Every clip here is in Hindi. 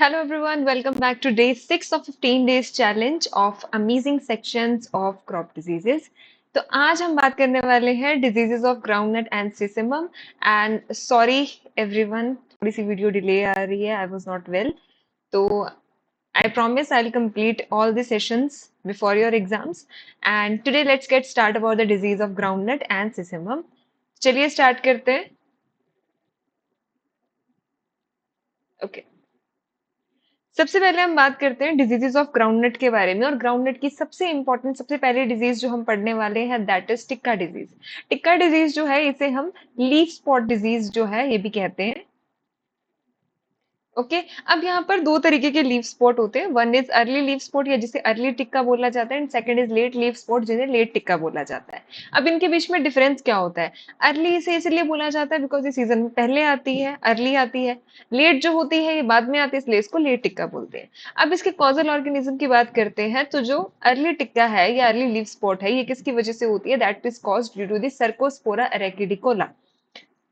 Hello everyone, welcome back to day 6 of 15 days challenge of amazing sections of crop diseases. तो आज हम बात करने वाले हैं diseases of groundnut and sesamum and sorry everyone, थोड़ी सी वीडियो डिले आ रही है, I was not well. तो I promise I'll complete all the sessions before your exams and today let's get start about the disease of groundnut and sesamum. चलिए start करते हैं. Okay. सबसे पहले हम बात करते हैं डिजीजेस ऑफ ग्राउंडनट के बारे में और ग्राउंडनट की सबसे इंपॉर्टेंट सबसे पहले डिजीज जो हम पढ़ने वाले हैं that is tikka disease. Tikka disease जो है इसे हम लीफ स्पॉट डिजीज जो है ये भी कहते हैं। ओके अब यहाँ पर दो तरीके के लीफ स्पॉट होते हैं, one is early leaf spot या जिसे अर्ली टिक्का बोला जाता है and second is late leaf spot जिन्हें लेट टिक्का बोला जाता है। अब इनके बीच में डिफरेंस क्या होता है? अर्ली इसे इसलिए बोला जाता है बिकॉज ये सीजन में पहले आती है, अर्ली आती है। लेट जो होती है ये बाद में आती है इसलिए इसको लेट टिक्का बोलते हैं। अब इसके कॉजल ऑर्गेनिज्म की बात करते हैं तो जो अर्ली टिक्का है या अर्ली लीफ स्पॉट है ये किसकी वजह से होती है? That is caused due to the Cercospora arachidicola.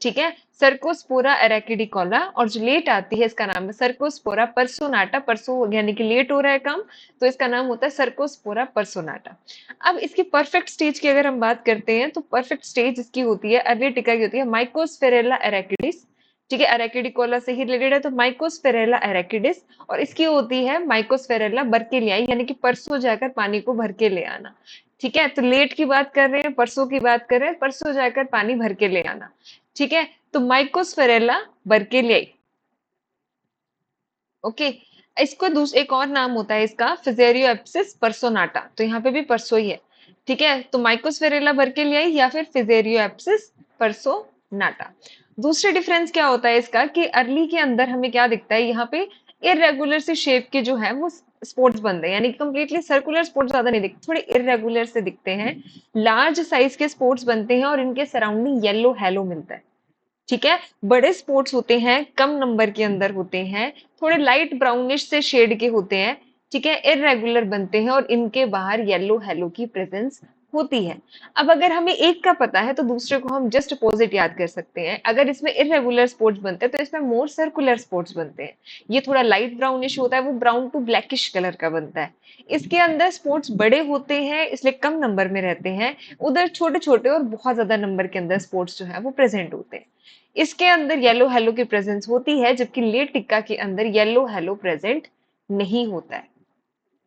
ठीक है, सर्कोस्पोरा एरेकिडिकोला। और जो लेट आती है इसका नाम है सर्कोस्पोरा परसोनाटा। परसो यानी कि लेट हो रहा है काम तो इसका नाम होता है सर्कोस्पोरा परसोनाटा। अब इसकी परफेक्ट स्टेज की अगर हम बात करते हैं तो परफेक्ट स्टेज इसकी होती है अर्ली टिका की होती है माइकोस्फेरेला एरेकिडिस। ठीक है, एरेकिडिकोला से ही रिलेटेड है तो माइकोस्फेरेला एरेकिडिस। और इसकी होती है माइकोस्फेरेला बर्केलियाई यानी कि परसों जाकर पानी को भर के ले आना। ठीक है, तो लेट की बात कर रहे हैं, परसों की बात कर रहे हैं, परसों जाकर पानी भर के ले आना। ठीक है, तो माइकोस्फेरेला बर्केलियाई। ओके, इसको एक और नाम होता है इसका फिजेरियोएप्सिस परसोनाटा, तो यहाँ पे भी परसो ही है। ठीक है, तो माइकोस्फेरेला बर्केलियाई या फिर फिजेरियोएप्सिस परसोनाटा। दूसरे डिफरेंस क्या होता है इसका कि अर्ली के अंदर हमें क्या दिखता है, यहाँ पे इरेगुलर सी शेप के जो है वो स्पोर्ट्स बनते हैं, यानी कंप्लीटली सर्कुलर स्पोर्ट्स ज्यादा नहीं दिखते, थोड़े इरेगुलर से दिखते हैं। लार्ज साइज के स्पोर्ट्स बनते हैं और इनके सराउंडिंग येलो हैलो मिलता है। ठीक है, बड़े स्पोर्ट्स होते हैं, कम नंबर के अंदर होते हैं, थोड़े लाइट ब्राउनिश से शेड के होते हैं। ठीक है, इरेगुलर बनते हैं और इनके बाहर येलो हेलो की प्रेजेंस होती है। अब अगर हमें एक का पता है तो दूसरे को हम जस्ट अपोजिट याद कर सकते हैं। अगर इसमें इरेगुलर स्पोर्ट्स बनते हैं तो इसमें मोर सर्कुलर स्पोर्ट्स बनते हैं। ये थोड़ा लाइट ब्राउनिश होता है, वो ब्राउन टू ब्लैकिश कलर का बनता है। इसके अंदर स्पोर्ट्स बड़े होते हैं इसलिए कम नंबर में रहते हैं, उधर छोटे छोटे और बहुत ज्यादा नंबर के अंदर स्पोर्ट्स जो है वो प्रेजेंट होते हैं। इसके अंदर येलो हेलो की प्रेजेंस होती है जबकि लेट टिक्का के अंदर येलो हेलो प्रेजेंट नहीं होता है।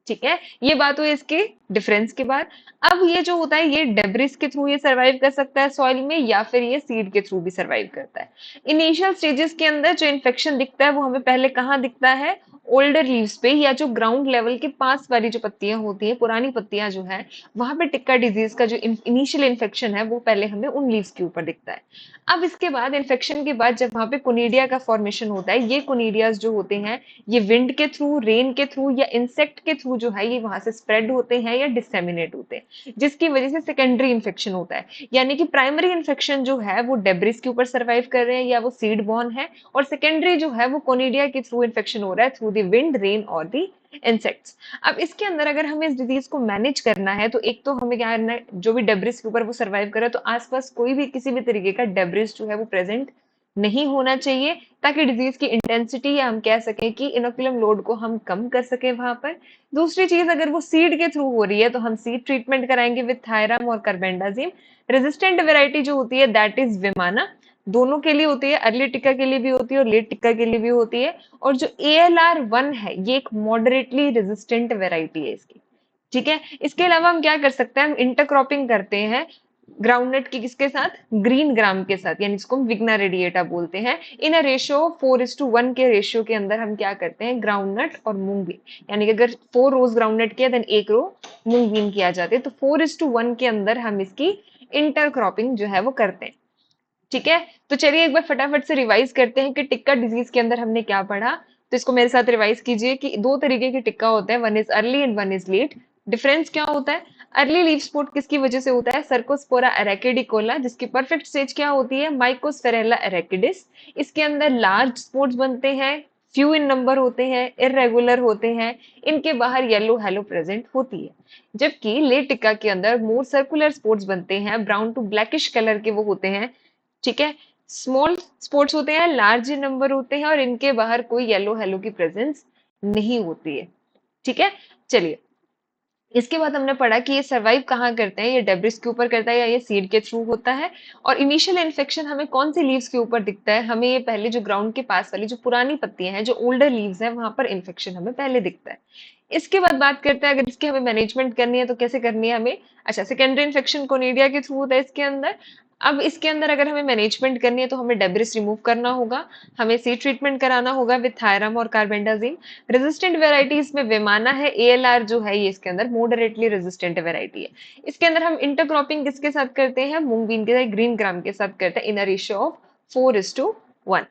ठीक है, ये बात हुई इसके डिफरेंस के बाद। अब ये जो होता है ये डेब्रिस के थ्रू ये सरवाइव कर सकता है सॉइल में या फिर ये सीड के थ्रू भी सरवाइव करता है। इनिशियल स्टेजेस के अंदर जो इन्फेक्शन दिखता है वो हमें पहले कहाँ दिखता है? ओल्डर लीव्स पे या जो ग्राउंड लेवल के पास वाली जो पत्तियां होती है, पुरानी पत्तियां जो है, वहां पे टिक्का डिजीज का जो इनिशियल इन्फेक्शन है वो पहले हमें उन लीव्स के ऊपर दिखता है। अब इसके बाद इन्फेक्शन के बाद जब वहां पे कोनिडिया का फॉर्मेशन होता है, ये कोनिडियाज जो होते हैं ये विंड के थ्रू, रेन के थ्रू या इंसेक्ट के थ्रू जो है ये वहां से स्प्रेड होते हैं या डिसेमिनेट होते हैं, जिसकी वजह से सेकेंडरी इन्फेक्शन होता है। यानी कि प्राइमरी इन्फेक्शन जो है वो डेब्रिस के ऊपर सर्वाइव कर रहे हैं या वो सीड बॉर्न है, और सेकेंडरी जो है वो कोनिडिया के थ्रू इन्फेक्शन हो रहा है थ्रू द विंड, रेन और द इंसेक्ट्स। अब इसके अंदर अगर हमें इस डिजीज को मैनेज करना है तो एक तो हमें क्या करना है, जो भी डेब्रिस के ऊपर वो सर्वाइव करे तो आसपास कोई भी किसी भी तरीके का डेब्रिस जो है वो प्रेजेंट नहीं होना चाहिए, ताकि डिजीज की इंटेंसिटी या हम कह सकें कि इनोकुलम लोड को हम कम कर सकें वहां पर। दूसरी चीज, अगर वो सीड के थ्रू हो रही है तो हम सीड ट्रीटमेंट कराएंगे विद थायराम और कार्बेंडाजिम। रेजिस्टेंट वेराइटी जो होती है दैट इज विमाना, दोनों के लिए होती है, अर्ली टिक्का के लिए भी होती है और लेट टिक्का के लिए भी होती है। और जो ALR1 है ये एक मॉडरेटली रेजिस्टेंट वेराइटी है इसकी। ठीक है, इसके अलावा हम क्या कर सकते हैं, हम इंटरक्रॉपिंग करते हैं ग्राउंडनट की किसके साथ? ग्रीन ग्राम के साथ, यानी इसको हम विग्ना रेडिएटा बोलते हैं। इन अ रेशियो 4:1 के रेशियो के अंदर हम क्या करते हैं, ग्राउंडनट और मूंग बीन, यानी कि अगर 4 रोज ग्राउंडनट किया देन 1 रो मूंग बीन किया जाते हैं, तो 4:1 के अंदर हम इसकी इंटरक्रॉपिंग जो है वो करते हैं। ठीक है, तो चलिए एक बार फटाफट से रिवाइज करते हैं कि टिक्का डिजीज के अंदर हमने क्या पढ़ा। तो इसको मेरे साथ रिवाइज कीजिए कि दो तरीके के टिक्का होते हैं, one is early and one is late. Difference क्या होता है? अर्ली लीफ स्पॉट किसकी वजह से होता है? सर्कोस्पोरा एरेकिडिकोला, जिसकी परफेक्ट स्टेज क्या होती है? माइकोस्फेरेला एरेकिडिस। इसके अंदर लार्ज स्पॉट्स बनते हैं, फ्यू इन नंबर होते हैं, इरेगुलर होते हैं, इनके बाहर येलो हेलो प्रेजेंट होती है। जबकि लेट टिक्का के अंदर मोर सर्कुलर स्पॉट्स बनते हैं, ब्राउन टू ब्लैकिश कलर के वो होते हैं। ठीक है, स्मॉल स्पोर्ट्स होते हैं, लार्ज नंबर होते हैं और इनके बाहर कोई येलो हेलो की प्रेजेंस नहीं होती है। ठीक है, चलिए इसके बाद हमने पढ़ा कि ये सर्वाइव कहाँ करते हैं, ये डेब्रिस के ऊपर करता है या ये सीड के थ्रू होता है। और इनिशियल इन्फेक्शन हमें कौन सी लीव्स के ऊपर दिखता है, हमें ये पहले जो ग्राउंड के पास वाली जो पुरानी पत्तियां हैं, जो ओल्डर लीव्स हैं, वहां पर इन्फेक्शन हमें पहले दिखता है। इसके बाद बात करते हैं अगर इसकी हमें मैनेजमेंट करनी है तो कैसे करनी है हमें। अच्छा, सेकेंडरी इन्फेक्शन कोनिडिया के थ्रू होता है इसके अंदर। अब इसके अंदर अगर हमें मैनेजमेंट करनी है तो हमें डेब्रिस रिमूव करना होगा, हमें सीड ट्रीटमेंट कराना होगा विथ थायरम और कार्बेंडाजिम। रेजिस्टेंट वेराइटीज में वेमाना है, एएलआर जो है ये इसके अंदर मॉडरेटली रेजिस्टेंट वेराइटी है। इसके अंदर हम इंटरक्रॉपिंग किसके साथ करते हैं, मूंग बीन के साथ, ग्रीन ग्राम के साथ करते हैं इन अ रेशियो ऑफ 4:1।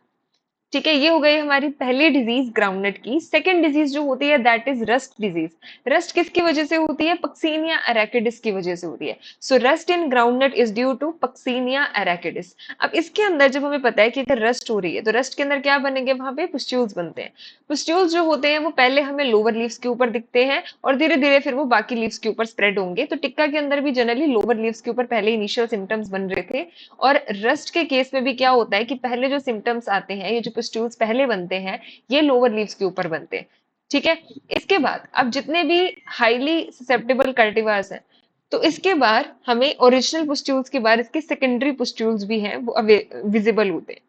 ठीक है, ये हो गई हमारी पहली डिजीज ग्राउंडनट की। सेकंड डिजीज जो होती है that is rust disease. Rust किसकी वजह से होती है, पक्सीनिया एराकिडिस की वजह से होती है। So rust in groundnut is due to Puccinia arachidis. अब इसके अंदर जब हमें पता है कि अगर रस्ट हो रही है तो रस्ट के अंदर क्या बनेंगे, वहां पे पुस्ट्यूल्स बनते हैं। पुस्ट्यूल्स जो होते हैं वो पहले हमें लोअर लीव्स के ऊपर दिखते हैं और धीरे धीरे फिर वो बाकी लीव्स के ऊपर स्प्रेड होंगे। तो टिक्का के अंदर भी जनरली लोअर लीव्स के ऊपर पहले इनिशियल सिम्टम्स बन रहे थे। और रस्ट के केस में भी क्या होता है कि पहले जो सिम्टम्स आते हैं, ये जो पुस्ट्यूल्स पहले बनते हैं, ये लोअर लीव्स के ऊपर बनते हैं। ठीक है, इसके बाद अब जितने भी हाईली ससेप्टेबल कल्टीवर्स हैं, तो इसके बाद हमें ओरिजिनल पुस्ट्यूल्स के बाद इसके सेकेंडरी पुस्ट्यूल्स भी हैं वो विजिबल होते हैं।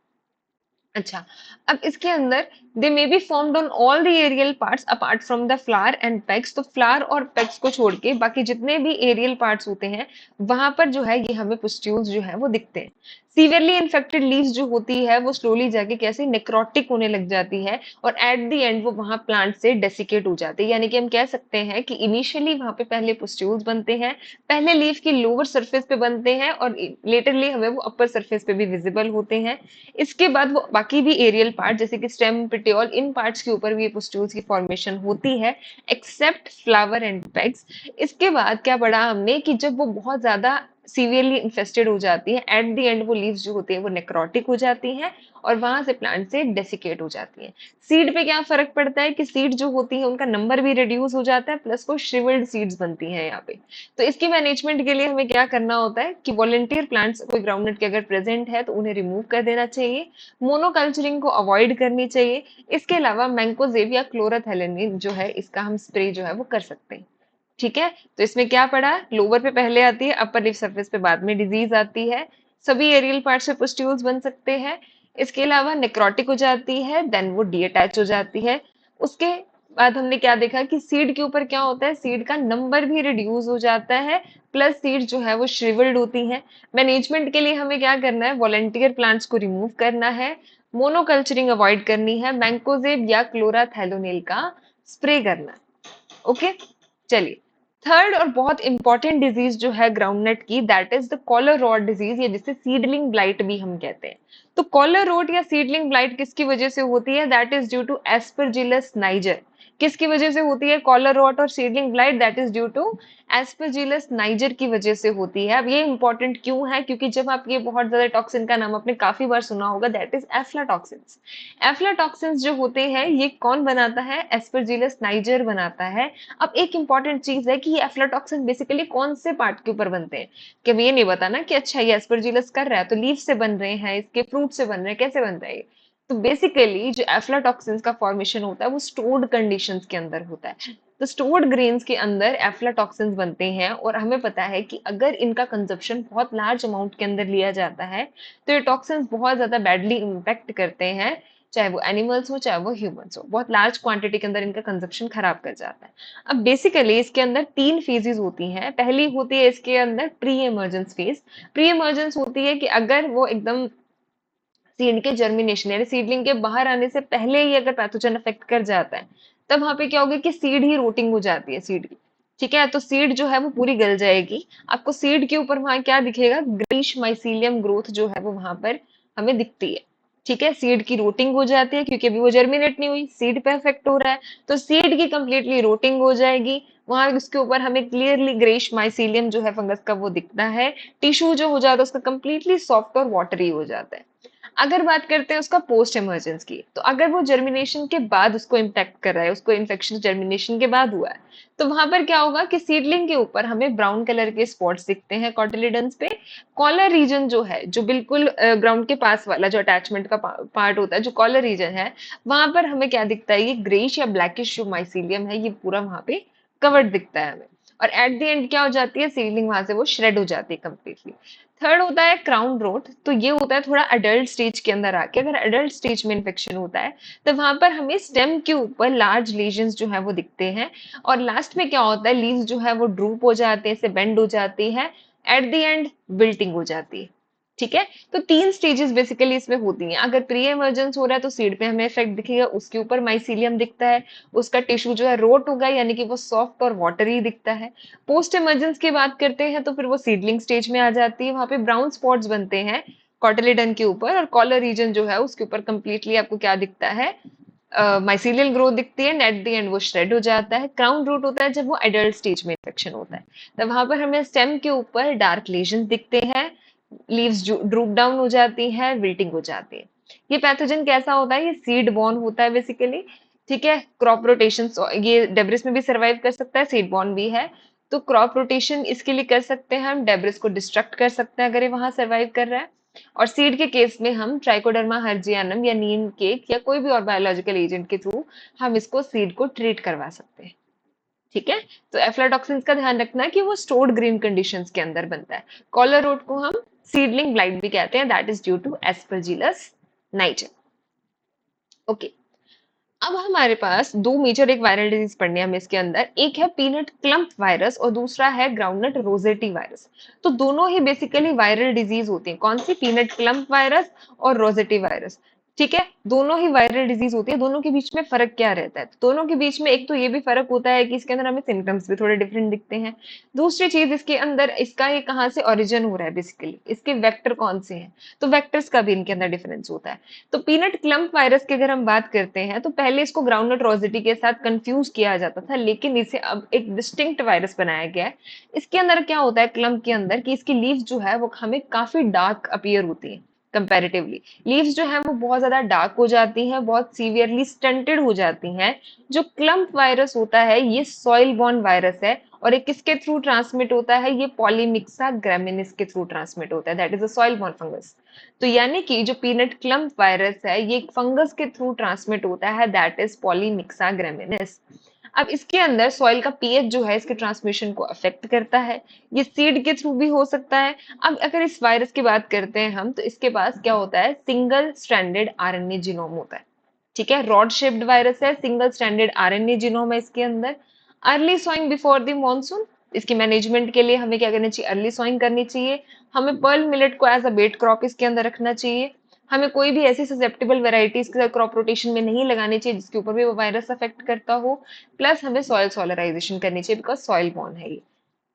अच्छा, अब इसके अंदर they may be formed on all the aerial parts apart from the flower and pegs. तो फ्लावर और पेग्स को छोड़ के बाकी जितने भी एरियल पार्ट्स होते हैं वहां पर जो है ये हमें पुस्ट्यूल्स जो है वो दिखते हैं। सीवियरली इन्फेक्टेड लीव्स जो होती है वो स्लोली जाके कैसे नेक्रोटिक होने लग जाती है और एट द एंड वो वहां प्लांट से डेसिकेट हो जाती है। यानी कि हम कह सकते हैं कि इनिशियली वहां पे पहले पुस्ट्यूल्स बनते हैं, पहले लीफ की लोअर सरफेस पे बनते हैं और लेटरली हमें वो अपर सरफेस पे भी विजिबल होते हैं। इसके बाद वो बाकी भी एरियल पार्ट जैसे कि स्टेम, पिटियोल, इन पार्ट्स के ऊपर भी ये पुस्ट्यूल्स की फॉर्मेशन होती है एक्सेप्ट फ्लावर एंड पेग्स। इसके बाद क्या पढ़ा हमने कि जब वो बहुत ज्यादा सीवियरली इन्फेस्टेड हो जाती है, एट द एंड वो लीव्स जो होती है वो नेक्रोटिक हो जाती हैं और वहां से प्लांट से डेसिकेट हो जाती है। सीड पे क्या फर्क पड़ता है कि सीड जो होती है उनका नंबर भी रिड्यूस हो जाता है, प्लस वो श्रिवल्ड सीड्स बनती हैं यहाँ पे। तो इसकी मैनेजमेंट के लिए हमें क्या करना होता है कि वॉलंटियर प्लांट्स कोई ग्राउंडनट के अगर प्रेजेंट है तो उन्हें रिमूव कर देना चाहिए, मोनोकल्चरिंग को अवॉइड करनी चाहिए। इसके अलावा मैंकोजेब या क्लोराथेलेनिन जो है इसका हम स्प्रे जो है वो कर सकते हैं। ठीक है, तो इसमें क्या पड़ा, लोअर पे पहले आती है, अपर लिप सरफेस पे बाद में डिजीज आती है। सभी एरियल पार्ट से पुस्ट्यूल्स बन सकते हैं। इसके अलावा नेक्रोटिक हो जाती है, देन वो डीअटैच हो जाती है। उसके बाद हमने क्या देखा कि सीड के ऊपर क्या होता है, सीड का नंबर भी रिड्यूस हो जाता है, प्लस सीड जो है वो श्रिवल्ड होती है। मैनेजमेंट के लिए हमें क्या करना है, वॉलंटियर प्लांट्स को रिमूव करना है, मोनोकल्चरिंग अवॉइड करनी है, मैंकोजेब या क्लोराथेलोनिल का स्प्रे करना है। ओके, चलिए थर्ड और बहुत इंपॉर्टेंट डिजीज जो है ग्राउंडनट की that is the collar rot disease, या जिसे सीडलिंग ब्लाइट भी हम कहते हैं। तो कॉलर रॉट या सीडलिंग ब्लाइट किसकी वजह से होती है, that is due to Aspergillus niger. किसकी वजह से होती है कॉलर रॉट और seedling blight, that is due to Aspergillus niger की वजह से होती है। अब ये इंपॉर्टेंट क्यों है, क्योंकि जब आप ये बहुत ज्यादा टॉक्सिन का नाम आपने काफी बार सुना होगा, दैट इज एफ्लाटॉक्सिन्स। एफ्लाटॉक्सिन्स जो होते हैं ये कौन बनाता है, एस्परजिलस नाइजर बनाता है। अब एक इंपॉर्टेंट चीज है कि ये एफ्लाटॉक्सिन बेसिकली कौन से पार्ट के ऊपर बनते हैं, कि अब ये नहीं पता ना कि अच्छा ये एस्परजिलस कर रहा है तो लीफ से बन रहे हैं, इसके फ्रूट से बन रहे हैं, कैसे बन रहा है ये। तो बेसिकली जो एफ्लाटॉक्सिन्स का फॉर्मेशन होता है वो स्टोर्ड कंडीशंस के अंदर होता है। तो स्टोर्ड ग्रेन्स के अंदर एफ्लाटॉक्सिन्स बनते हैं और हमें पता है कि अगर इनका कंजप्शन बहुत लार्ज अमाउंट के अंदर लिया जाता है तो ये टॉक्सिन्स बहुत ज्यादा बैडली इम्पैक्ट करते हैं, चाहे वो एनिमल्स हो चाहे वो ह्यूमंस हो। बहुत लार्ज क्वांटिटी के अंदर इनका कंजप्शन खराब कर जाता है। अब बेसिकली इसके अंदर तीन फेजेस होती हैं। पहली होती है इसके अंदर pre emergence phase. Pre emergence होती है कि अगर वो एकदम सीड के जर्मिनेशन यानी सीडलिंग के बाहर आने से पहले ही अगर पैथोजन अफेक्ट कर जाता है, तब वहां पे क्या होगा कि सीड ही रोटिंग हो जाती है सीड की। ठीक है, तो सीड जो है वो पूरी गल जाएगी। आपको सीड के ऊपर वहां क्या दिखेगा, ग्रीश माइसीलियम ग्रोथ जो है वो वहां पर हमें दिखती है। ठीक है, सीड की रोटिंग हो जाती है क्योंकि अभी वो जर्मिनेट नहीं हुई, सीड पे इफेक्ट हो रहा है, तो सीड की कंप्लीटली रोटिंग हो जाएगी। वहां उसके ऊपर हमें क्लियरली ग्रेश माइसीलियम जो है फंगस का वो दिखता है। टिश्यू जो हो जाता है उसका कंप्लीटली सॉफ्ट और वाटरी हो जाता है। अगर बात करते हैं उसका पोस्ट इमर्जेंस की, तो अगर वो जर्मिनेशन के बाद उसको इम्पैक्ट कर रहा है, उसको इन्फेक्शन जर्मिनेशन के बाद हुआ है, तो वहां पर क्या होगा कि सीडलिंग के ऊपर हमें ब्राउन कलर के स्पॉट्स दिखते हैं कॉटिलिडन्स पे। कॉलर रीजन जो है, जो बिल्कुल ग्राउंड के पास वाला जो अटैचमेंट का पार्ट होता है, जो कॉलर रीजन है, वहां पर हमें क्या दिखता है, ये ग्रेइश या ब्लैकिश जो माइसीलियम है, ये पूरा वहां पे कवर्ड दिखता है हमें। और एट द एंड क्या हो जाती है, सीडलिंग वहां से वो श्रेड हो जाती है कंप्लीटली। थर्ड होता है क्राउन रोट, तो ये होता है थोड़ा अडल्ट स्टेज के अंदर आके, अगर अडल्ट स्टेज में इन्फेक्शन होता है तो वहां पर हमें स्टेम के ऊपर लार्ज लेजन्स जो है वो दिखते हैं। और लास्ट में क्या होता है, लीव्स जो है वो ड्रूप हो जाते हैं, से बेंड हो जाती है, एट द एंड विल्टिंग हो जाती है। ठीक है, तो तीन स्टेजेस बेसिकली इसमें होती हैं। अगर प्री इमर्जेंस हो रहा है तो सीड पे हमें इफेक्ट दिखेगा, उसके ऊपर माइसीलियम दिखता है, उसका टिश्यू जो है रोट होगा, यानी कि वो सॉफ्ट और वाटरी दिखता है। पोस्ट इमर्जेंस की बात करते हैं तो फिर वो सीडलिंग स्टेज में आ जाती है, वहां पे ब्राउन स्पॉट्स बनते हैं कॉटिलिडन के ऊपर, और कॉलर रीजन जो है उसके ऊपर कंप्लीटली आपको क्या दिखता है, माइसीलियल ग्रोथ दिखती है, एट द एंड वो श्रेड हो जाता है। क्राउन रूट होता है जब वो एडल्ट स्टेज में इन्फेक्शन होता है, तब वहां पर हमें स्टेम के ऊपर डार्क लेजन दिखते हैं, लीव्स ड्रूप डाउन हो जाती है, विल्टिंग हो जाती है। ये पैथोजन कैसा होता है, ये सीड बॉर्न होता है बेसिकली। ठीक है, क्रॉप रोटेशन, ये डेब्रिस में भी सर्वाइव कर सकता है, सीड बॉर्न भी है। तो क्रॉप रोटेशन इसके लिए कर सकते हैं हम, डेब्रिस को डिस्ट्रक्ट कर सकते हैं अगर ये वहां सर्वाइव कर रहा है। और सीड के केस में हम ट्राइकोडर्मा हर्जियानम या नीम केक या कोई भी और बायोलॉजिकल एजेंट के थ्रू हम इसको सीड को ट्रीट करवा सकते हैं। ठीक है, तो एफ्लाटॉक्सिन्स का ध्यान रखना है कि वो स्टोर्ड ग्रीन कंडीशंस के अंदर बनता है। कॉलर रोट को हम सीडलिंग ब्लाइट भी कहते हैं, that is due to Aspergillus niger. Okay, अब हमारे पास दो मेजर एक वायरल डिजीज पढ़ने हैं हमें इसके अंदर, एक है पीनट क्लम्प वायरस और दूसरा है ग्राउंडनट रोजेटी वायरस। तो दोनों ही बेसिकली वायरल डिजीज होती हैं, कौन सी, पीनट क्लम्प वायरस और रोजेटी वायरस। ठीक है, दोनों ही वायरल डिजीज होती है। दोनों के बीच में फर्क क्या रहता है, तो दोनों के बीच में एक तो ये भी फर्क होता है कि इसके अंदर हमें सिम्टम्स भी थोड़े डिफरेंट दिखते हैं। दूसरी चीज, इसके अंदर इसका ये कहाँ से ओरिजिन हो रहा है, बेसिकली इसके वेक्टर कौन से हैं, तो वेक्टर्स का भी इनके अंदर डिफरेंस होता है। तो पीनट क्लम्प वायरस की अगर हम बात करते हैं तो पहले इसको ग्राउंडनट रोजेटी के साथ कंफ्यूज किया जाता था, लेकिन इसे अब एक डिस्टिंक्ट वायरस बनाया गया है। इसके अंदर क्या होता है क्लम्प के अंदर, कि इसकी लीव्स जो है वो हमें काफी डार्क अपीयर होती है कंपैरेटिवली। लीव्स जो है वो बहुत ज्यादा डार्क हो जाती हैं, बहुत सीवियरली स्टंटेड हो जाती हैं। जो क्लम्प वायरस होता है ये सॉइल बॉर्न वायरस है, और ये किसके थ्रू ट्रांसमिट होता है, ये पॉलीमिक्सा ग्रामिनिस के थ्रू ट्रांसमिट होता है, that is a soil born fungus. तो यानी कि जो पीनट क्लम्प वायरस है ये एक फंगस के थ्रू ट्रांसमिट होता है, दैट इज पॉलीमिक्सा ग्रामिनिस। अब इसके अंदर सॉइल का पीएच जो है इसके ट्रांसमिशन को अफेक्ट करता है, ये सीड के थ्रू भी हो सकता है। अब अगर इस वायरस की बात करते हैं हम, तो इसके पास क्या होता है, सिंगल स्ट्रैंडेड आरएनए जीनोम होता है। ठीक है, रॉड शेप्ड वायरस है, सिंगल स्ट्रैंडेड आरएनए जीनोम है इसके अंदर। Early sawing before the monsoon, इसकी मैनेजमेंट के लिए हमें क्या करना चाहिए, अर्ली सॉइंग करनी चाहिए। हमें पर्ल मिलेट को एज अ बेट क्रॉप इसके अंदर रखना चाहिए। हमें कोई भी ऐसी ससेप्टेबल वेराइटीज के क्रॉप रोटेशन में नहीं लगानी चाहिए जिसके ऊपर भी वो वायरस अफेक्ट करता हो। प्लस हमें सॉइल सोलराइजेशन करनी चाहिए, बिकॉज सॉइल बॉर्न है ये।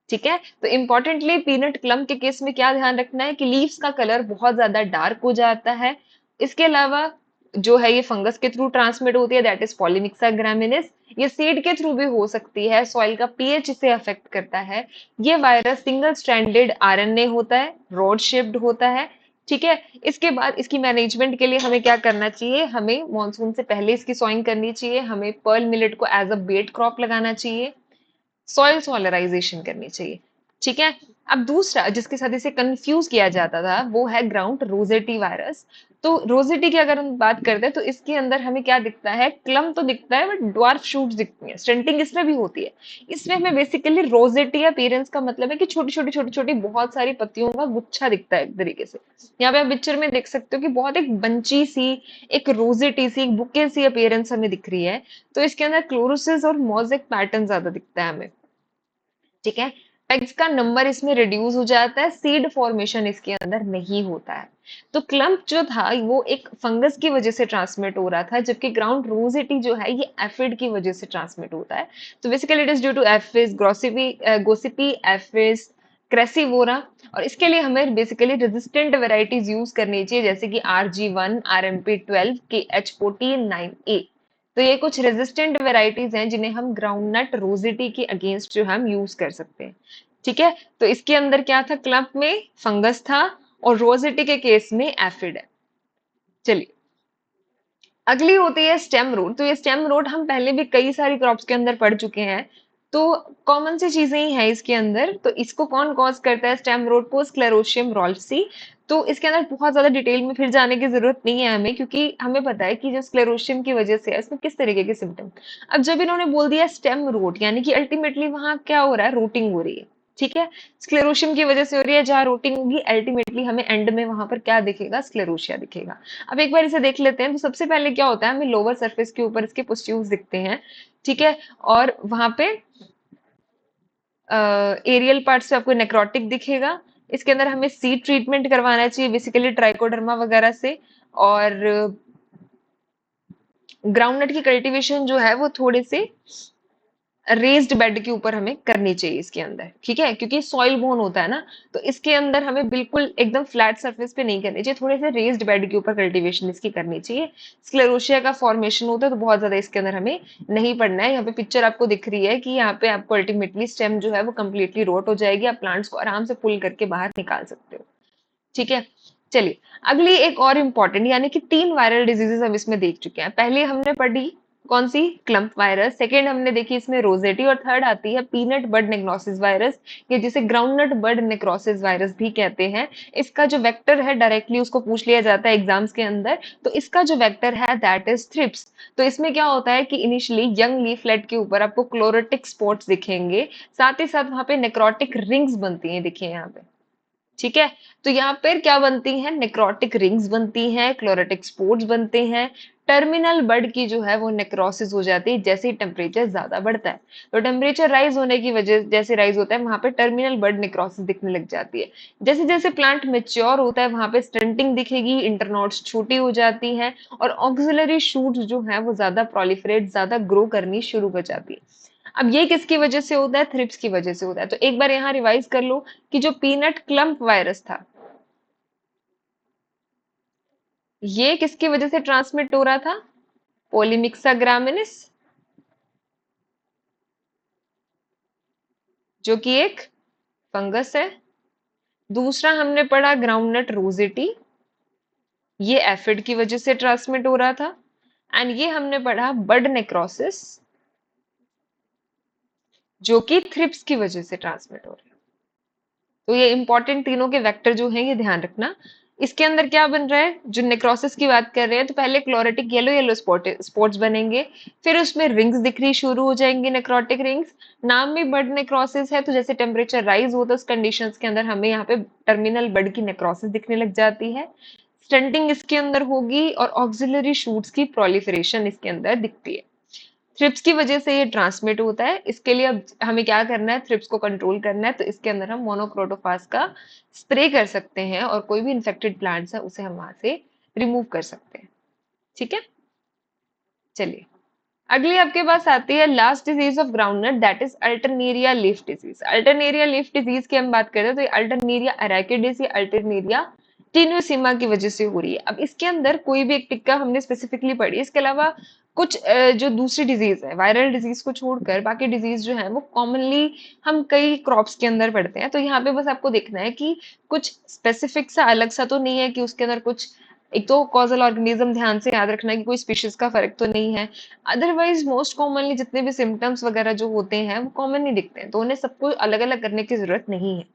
ठीक है, तो इंपॉर्टेंटली पीनट क्लम्प के केस में क्या ध्यान रखना है कि लीव्स का कलर बहुत ज्यादा डार्क हो जाता है। इसके अलावा जो है ये फंगस के थ्रू ट्रांसमिट होती है, दैट इज पॉलीमिक्सा ग्रामिनिस। ये सीड के थ्रू भी हो सकती है, सॉइल का पीएच इसे अफेक्ट करता है। ये वायरस सिंगल स्ट्रैंडेड आरएनए होता है, रॉड शेप्ड होता है। ठीक है, इसके बाद इसकी मैनेजमेंट के लिए हमें क्या करना चाहिए, हमें मॉनसून से पहले इसकी सॉइंग करनी चाहिए, हमें पर्ल मिलेट को एज अ बेट क्रॉप लगाना चाहिए, सॉइल सोलराइजेशन करनी चाहिए। ठीक है, अब दूसरा जिसके साथ इसे कंफ्यूज किया जाता था वो है ग्राउंड रोजेटी वायरस। तो रोजेटी की अगर हम बात करते हैं तो इसके अंदर हमें क्या दिखता है, क्लम तो दिखता है बट ड्वार्फ शूट्स दिखती हैं, स्टंटिंग इसमें भी होती है। इसमें हमें बेसिकली रोजेटी अपीयरेंस का मतलब है कि छोटी छोटी छोटी छोटी बहुत सारी पत्तियों का गुच्छा दिखता है एक तरीके से। यहाँ पे आप पिक्चर में देख सकते हो कि बहुत एक बंची सी, एक रोजेटी सी, एक बुके सी अपीयरेंस हमें दिख रही है। तो इसके अंदर क्लोरोसिस और मोजेक पैटर्न ज्यादा दिखता है हमें। ठीक है, पेग्स का नंबर इसमें रिड्यूस हो जाता है, सीड फॉर्मेशन इसके अंदर नहीं होता है। तो क्लम्प जो था वो एक फंगस की वजह से ट्रांसमिट हो रहा था, जबकि ग्राउंड रोजेटी जो है ये एफिड की वजह से ट्रांसमिट होता है। तो basically it is due to Aphis gossypii, gossypii Aphis craccivora. और इसके लिए हमें बेसिकली रेजिस्टेंट वेराइटीज यूज करनी चाहिए, जैसे कि RG1, RMP12, KH14 9A। तो ये कुछ रेजिस्टेंट वेराइटीज हैं जिन्हें हम ग्राउंडनट रोजेटी के अगेंस्ट जो हम यूज कर सकते हैं। ठीक है, तो इसके अंदर क्या था, क्लम्प में फंगस था और रोजेटी के केस में एफिड है। चलिए, अगली होती है स्टेम रूट। तो ये स्टेम रूट हम पहले भी कई सारी क्रॉप्स के अंदर पढ़ चुके हैं। तो कॉमन सी चीजें ही हैं इसके अंदर। तो इसको कौन कॉज करता है स्टेम रूट को? स्क्लेरोशियम रोल्फसी। तो इसके अंदर बहुत ज्यादा डिटेल में फिर जाने की जरूरत नहीं है हमें, क्योंकि हमें पता है कि जो स्क्लेरोशियम की वजह से है इसमें किस तरीके के सिम्टम। अब जब इन्होंने बोल दिया स्टेम रूट, यानी कि अल्टीमेटली वहां क्या हो रहा है? रूटिंग हो रही है। ठीक है, स्क्लेरोशियम की वजह से हो रही है। जहां रूटिंग होगी अल्टीमेटली हमें एंड में वहां पर क्या दिखेगा? स्क्लेरोशिया दिखेगा। अब एक बार इसे देख लेते हैं। तो सबसे पहले क्या होता है, हमें लोअर सरफेस के ऊपर इसके पुस्ट्यूल्स दिखते हैं। ठीक है, और वहां पे एरियल पार्ट से आपको नेक्रोटिक दिखेगा। इसके अंदर हमें सीड ट्रीटमेंट करवाना चाहिए बेसिकली ट्राइकोडर्मा वगैरह से। और ग्राउंडनट की कल्टीवेशन जो है वो थोड़े से रेज्ड बेड के ऊपर हमें करनी चाहिए इसके अंदर। ठीक है, क्योंकि सॉइल बोन होता है ना, तो इसके अंदर हमें बिल्कुल एकदम फ्लैट सरफेस पे नहीं करनी चाहिए, थोड़े से रेज्ड बेड के ऊपर कल्टीवेशन इसकी करनी चाहिए। स्क्लेरोशिया का फॉर्मेशन होता है तो बहुत ज्यादा इसके अंदर हमें नहीं पड़ना है। यहाँ पे पिक्चर आपको दिख रही है कि यहाँ पे आपको अल्टीमेटली स्टेम जो है वो कंप्लीटली रोट हो जाएगी। आप प्लांट्स को आराम से पुल करके बाहर निकाल सकते हो। ठीक है, चलिए, अगली एक और इंपॉर्टेंट, यानी कि 3 वायरल डिजीजेस हम इसमें देख चुके हैं। पहले हमने पढ़ी कौन सी? Clump virus. सेकेंड हमने देखी इसमें रोजेटी। और थर्ड आती है पीनट बड नेक्रोसिस वायरस, या जिसे ग्राउंडनट बड नेक्रोसिस वायरस भी कहते हैं। इसका जो वेक्टर है डायरेक्टली उसको पूछ लिया जाता है एग्जाम्स के अंदर। तो इसका जो वेक्टर है दैट इज थ्रिप्स। तो इसमें क्या होता है कि इनिशियली यंग लीफलेट के ऊपर आपको क्लोरोटिक स्पॉट्स दिखेंगे, साथ ही साथ वहां पे नेक्रोटिक रिंग्स बनती हैं। देखिए यहाँ पे, ठीक है। तो यहाँ पर क्या बनती हैं? नेक्रोटिक रिंग्स बनती हैं, क्लोरोटिक स्पोर्स बनते हैं। टर्मिनल बड की जो है वो नेक्रोसिस हो जाती है जैसे ही टेम्परेचर ज्यादा बढ़ता है। तो टेम्परेचर राइज होने की वजह जैसे राइज होता है वहां पे टर्मिनल बड नेक्रोसिस दिखने लग जाती है। जैसे जैसे प्लांट मेच्योर होता है वहां पे स्टंटिंग दिखेगी, इंटरनोड्स छोटी हो जाती हैं, और ऑक्सिलरी शूट्स जो है वो ज्यादा प्रोलिफरेट, ज्यादा ग्रो करनी शुरू हो जाती है। अब ये किसकी वजह से होता है? थ्रिप्स की वजह से होता है। तो एक बार यहाँ रिवाइज कर लो कि जो पीनट क्लम्प वायरस था, ये किसकी वजह से ट्रांसमिट हो रहा था? पोलीमिक्सा ग्रामिनिस, जो कि एक फंगस है। दूसरा हमने पढ़ा ग्राउंडनट रोजेटी, ये एफिड की वजह से ट्रांसमिट हो रहा था। एंड ये हमने पढ़ा बड नेक्रोसिस, जो कि थ्रिप्स की वजह से ट्रांसमिट हो रहा है। तो ये इंपॉर्टेंट तीनों के वेक्टर जो हैं ये ध्यान रखना। इसके अंदर क्या बन रहा है? जो नेक्रोसिस की बात कर रहे हैं तो पहले क्लोरेटिक येलो येलो स्पॉट्स बनेंगे, फिर उसमें रिंग्स दिखनी शुरू हो जाएंगी, नेक्रोटिक रिंग्स। नाम में बड नेक्रोसिस है, तो जैसे टेम्परेचर राइज होता है उस कंडीशंस के अंदर हमें यहाँ पे टर्मिनल बड की नेक्रोसिस दिखने लग जाती है। स्टंटिंग इसके अंदर होगी और ऑक्सिलरी शूट्स की प्रोलिफरेशन इसके अंदर दिखती है। थ्रिप्स की वजह से ये ट्रांसमिट होता है। इसके लिए अब हमें क्या करना है? थ्रिप्स को कंट्रोल करना है। तो इसके अंदर हम मोनोक्रोटोफास का स्प्रे कर सकते हैं, और कोई भी इन्फेक्टेड प्लांट्स है उसे हम वहां से रिमूव कर सकते हैं। ठीक है, चलिए, अगली आपके पास आती है last disease of groundnut, that is Alternaria leaf disease. Alternaria leaf disease की हम बात करते हैं तो ये अल्टरनेरिया अरैकिडिस या अल्टरनेरिया टीनुसीमा की वजह से हो रही है। अब इसके अंदर कोई भी एक टिक्का हमने स्पेसिफिकली पढ़ी, इसके अलावा कुछ जो दूसरी डिजीज है वायरल डिजीज को छोड़कर बाकी डिजीज जो है वो कॉमनली हम कई क्रॉप्स के अंदर पढ़ते हैं। तो यहाँ पे बस आपको देखना है कि कुछ स्पेसिफिक सा अलग सा तो नहीं है कि उसके अंदर कुछ, एक तो कॉजल ऑर्गेनिज्म ध्यान से याद रखना है कि कोई स्पीशीज का फर्क तो नहीं है। अदरवाइज मोस्ट कॉमनली जितने भी सिम्टम्स वगैरह जो होते हैं वो कॉमन ही दिखते हैं, तो उन्हें सबको अलग अलग करने की जरूरत नहीं है।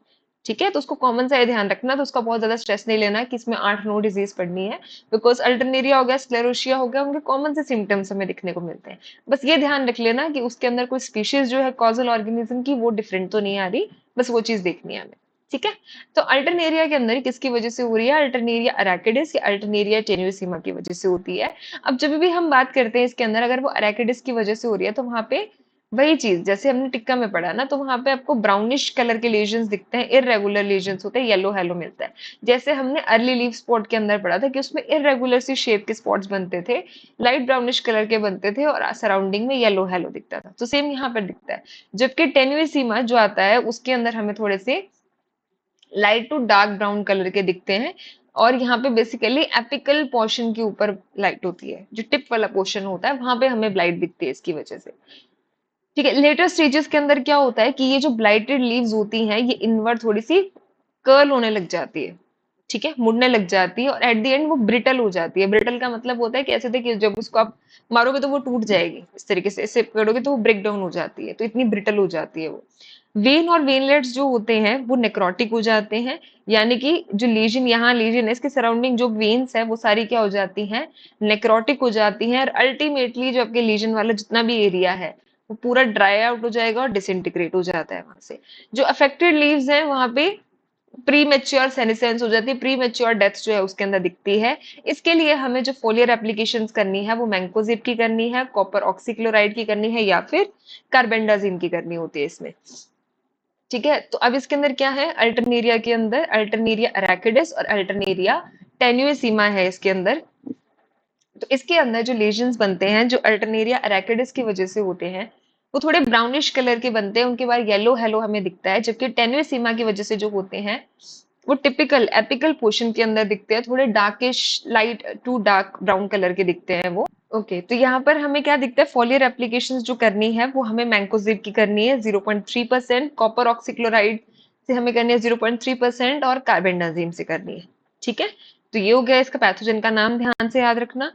ठीक है, तो उसको कॉमन सा ये ध्यान रखना। तो उसका बहुत ज्यादा स्ट्रेस नहीं लेना कि इसमें 8-9 डिजीज पढ़नी है, बिकॉज अल्टरनेरिया हो गया, स्क्लेरोशिया हो गया, उनके कॉमन से सिम्टम्स हमें दिखने को मिलते हैं। बस ये ध्यान रख लेना कि उसके अंदर कोई स्पीशीज जो है कॉजल ऑर्गेनिज्म की वो डिफरेंट तो नहीं आ रही, बस वो चीज देखनी है हमें। ठीक है, तो अल्टरनेरिया के अंदर किसकी वजह से हो रही है? अल्टरनेरिया अरैकिडिस या अल्टरनेरिया टेनुइसीमा की वजह से होती है। अब जब भी हम बात करते हैं इसके अंदर, अगर वो अरैकिडिस की वजह से हो रही है तो वहां पे वही चीज जैसे हमने टिक्का में पढ़ा ना, तो वहां पे आपको ब्राउनिश कलर के लेजन्स दिखते हैं, इररेगुलर लेजन्स होते हैं, येलो हेलो मिलता है। जैसे हमने अर्ली लीफ स्पॉट के अंदर पढ़ा था कि उसमें इररेगुलर सी शेप के स्पॉट्स बनते थे, लाइट ब्राउनिश कलर के बनते थे, और सराउंडिंग में येलो हेलो दिखता था। तो सेम यहाँ पर दिखता है। जबकि टेनुइसीमा जो आता है उसके अंदर हमें थोड़े से light to dark brown colour के दिखते हैं, और यहाँ पे बेसिकली एपिकल पोर्शन के ऊपर लाइट होती है, जो टिप वाला पोर्शन होता है वहां पे हमें लाइट दिखती है इसकी वजह से। ठीक है, लेटर स्टेजेस के अंदर क्या होता है कि ये जो ब्लाइटेड लीव्स होती हैं ये इनवर्ड थोड़ी सी कर्ल होने लग जाती है। ठीक है, मुड़ने लग जाती है और एट द एंड वो ब्रिटल हो जाती है। ब्रिटल का मतलब होता है कि ऐसे देखिए जब उसको आप मारोगे तो वो टूट जाएगी, इस तरीके से ऐसे पकड़ोगे तो वो ब्रेक डाउन हो जाती है, तो इतनी ब्रिटल हो जाती है वो। वेन और वेनलेट्स जो होते हैं वो नेक्रोटिक हो जाते हैं, यानी कि जो लीजन, यहाँ लीजन है, इसके सराउंडिंग जो वेन्स है वो सारी क्या हो जाती हैं, नेक्रोटिक हो जाती हैं, और अल्टीमेटली जो आपके लीजन वाला जितना भी एरिया है वो पूरा ड्राई आउट हो जाएगा और डिसइंटीग्रेट हो जाता है वहां से। जो अफेक्टेड लीव्स हैं वहां पे प्री मेच्योर सेनेसेंस हो जाती है, प्री मेच्योर डेथ जो है उसके अंदर दिखती है। इसके लिए हमें जो फोलियर एप्लीकेशंस करनी है वो मैंकोजेब की करनी है, कॉपर ऑक्सीक्लोराइड की करनी है, या फिर कार्बेंडाजिम की करनी होती है इसमें। ठीक है, तो अब इसके अंदर क्या है, अल्टरनेरिया के अंदर अल्टरनेरिया अरैकिडिस और अल्टरनेरिया टेन्युइसीमा है इसके अंदर। तो इसके अंदर जो लेजन्स बनते हैं, जो अल्टरनेरिया अरैकिडिस की वजह से होते हैं, वो थोड़े ब्राउनिश कलर के बनते हैं, उनके बाद येलो हेलो हमें दिखता है, जबकि टेन्युइसीमा की वजह से जो होते हैं वो टिपिकल एपिकल पोर्शन के अंदर दिखते हैं, थोड़े darkish light to dark brown colour के दिखते हैं वो। ओके, तो यहाँ पर हमें क्या दिखता है, फॉलियर एप्लीकेशन जो करनी है वो हमें मैंकोजेब की करनी है 0.3%, कॉपर ऑक्सीक्लोराइड से हमें करनी है 0.3%, और कार्बेंडाजिम से करनी है। ठीक है, तो ये हो गया इसका पैथोजन का नाम, ध्यान से याद रखना।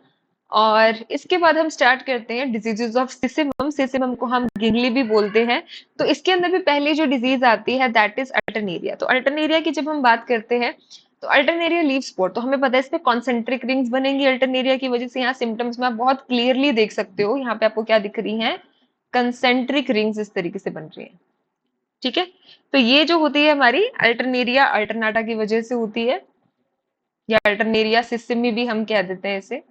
और इसके बाद हम स्टार्ट करते हैं डिजीजेस ऑफ सिसिमम। सिसिमम को हम गिंगली भी बोलते हैं। तो इसके अंदर भी पहली जो डिजीज आती है दैट इज अल्टरनेरिया। तो अल्टरनेरिया की जब हम बात करते हैं तो अल्टरनेरिया लीफ स्पॉट, तो हमें पता है इसमें कॉन्सेंट्रिक रिंग्स बनेंगी अल्टरनेरिया की वजह से। यहाँ सिम्टम्स में आप बहुत क्लियरली देख सकते हो, यहाँ पे आपको क्या दिख रही है, कंसेंट्रिक रिंग्स इस तरीके से बन रही है। ठीक है, तो ये जो होती है हमारी अल्टरनेरिया अल्टरनाटा की वजह से होती है, या अल्टरनेरिया सिसिमी भी हम कह देते हैं इसे।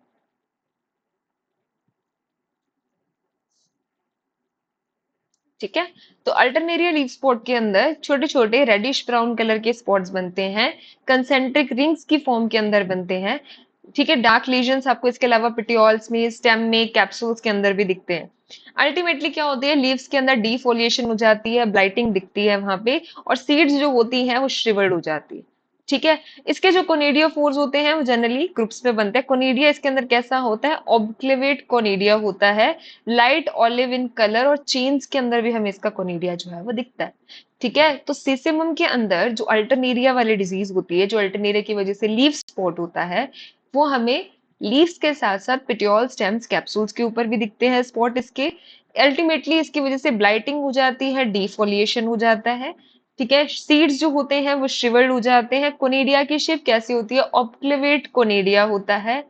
ठीक है, तो अल्टरनेरिया लीफ स्पॉट के अंदर छोटे छोटे रेडिश ब्राउन कलर के स्पॉट्स बनते हैं, कंसेंट्रिक रिंग्स की फॉर्म के अंदर बनते हैं। ठीक है, डार्क लीजन्स आपको इसके अलावा पिटियोल्स में, स्टेम में, कैप्सूल्स के अंदर भी दिखते हैं। अल्टीमेटली क्या होती है, लीव्स के अंदर डीफोलिएशन हो जाती है, ब्लाइटिंग दिखती है वहां पे, और सीड्स जो होती हैं वो श्रिवर्ड हो जाती है। ठीक है, इसके जो कोनिडियोफोर्स होते हैं वो जनरली ग्रुप्स में बनते हैं। कोनिडिया इसके अंदर कैसा होता है, ऑब्क्लेवेट कोनिडिया होता है, लाइट ऑलिव इन कलर, और चेन्स के अंदर भी हमें इसका कोनिडिया जो है वो दिखता है। ठीक है, तो सीसेमम के अंदर जो अल्टरनेरिया वाली डिजीज होती है, जो अल्टरनेरिया की वजह से लीफ स्पॉट होता है, वो हमें लीव्स के साथ साथ पिटियोल स्टेम्स कैप्सूल्स के ऊपर भी दिखते हैं स्पॉट इसके। अल्टीमेटली इसकी वजह से ब्लाइटिंग हो जाती है, डिफोलिएशन हो जाता है। ठीक है, सीड्स जो होते हैं वो श्रिवर्ड हो जाते हैं। कोनिडिया की शेप कैसी होती है, ऑब्क्लेवेट कोनिडिया होता है,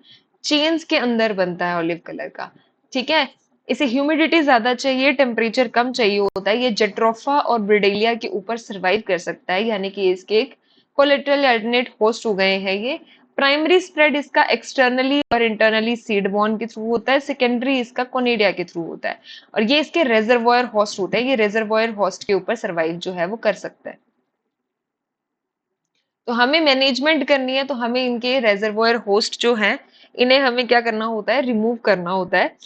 चेन्स के अंदर बनता है ऑलिव कलर का। ठीक है, इसे ह्यूमिडिटी ज्यादा चाहिए, टेम्परेचर कम चाहिए होता है। ये जेट्रोफा और ब्रिडेलिया के ऊपर सरवाइव कर सकता है, यानी कि इसके एक कोलेटरल अल्टरनेट होस्ट हो गए हैं ये। प्राइमरी स्प्रेड इसका एक्सटर्नली और इंटरनली सीड बॉर्न के थ्रू होता है, सेकेंडरी इसका कोनिडिया के थ्रू होता है, और ये इसके रेजर्वोयर होस्ट होता है। ये रेजर्वोयर होस्ट के ऊपर सरवाइव जो है वो कर सकता है। तो हमें मैनेजमेंट करनी है, तो हमें इनके रेजर्वोयर होस्ट जो हैं इन्हें हमें क्या करना होता है, रिमूव करना होता है।